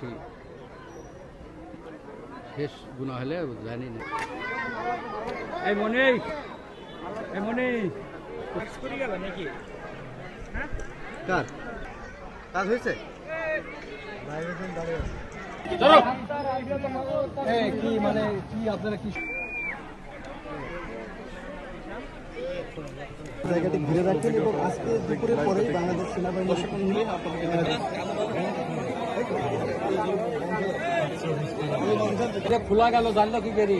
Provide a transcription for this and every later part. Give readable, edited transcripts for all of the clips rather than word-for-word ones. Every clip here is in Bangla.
বেশি শেষ গুণা হলে জানি না। এই মনে করে গেল নাকি? কার কাজ হয়েছে? কি মানে কি আপনারা কি জায়গাটি ঘিরে রাখেন এবং আজকে দুপুরের পরেই বাংলাদেশ সেনাবাহিনীর সঙ্গে খোলা গেল, জানলো কি করি?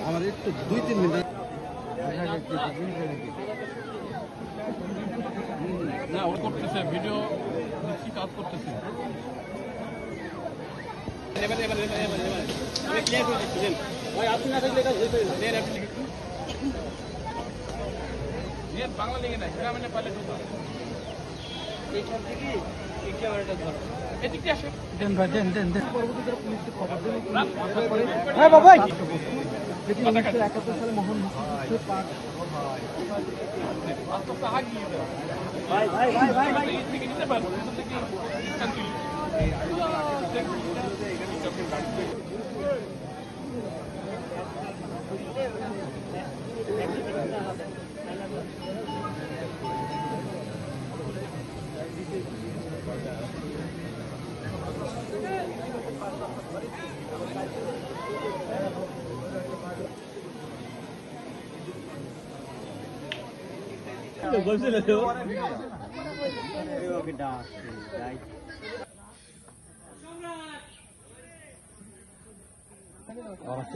আমাদের একটু 2-3 মিনিট না ও করতেছে, ভিডিও দেখছি, কাজ করতেছে। বাংলা লিখে নাই, গ্রামে পাইলে ঢোকা এইখান থেকে এই ক্যামেরাটা ধরো, এদিকে আসো। হ্যাঁ বাবাই, যেটি 1971 সালে মহান ভাই ভাই ভাই ভাই ভাই নিতে পারবো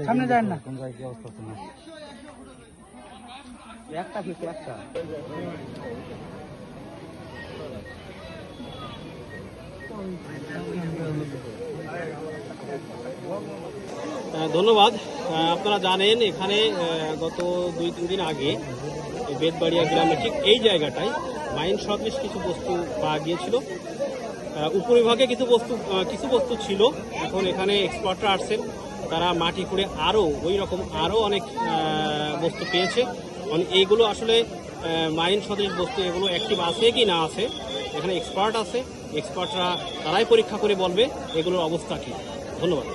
সামনে যায় না, কোন জায়গায় কি অবস্থা তোমার? একটা কি একটা ধন্যবাদ। আপনারা জানেন এখানে গত 2-3 দিন আগে বেতবাড়িয়া গ্রামে ঠিক এই জায়গাটায় মাইন সদৃশ কিছু বস্তু পাওয়া গিয়েছিল। উপরিভাগে কিছু বস্তু ছিল। এখন এখানে এক্সপার্টরা আসছেন, তারা মাটি খুঁড়ে আরও অনেক বস্তু পেয়েছে। এইগুলো আসলে মাইন সদৃশ বস্তু, এগুলো অ্যাক্টিভ আছে কি না আছে, এখানে এক্সপার্টরা তারাই পরীক্ষা করে বলবে এগুলোর অবস্থা কী। ধন্যবাদ।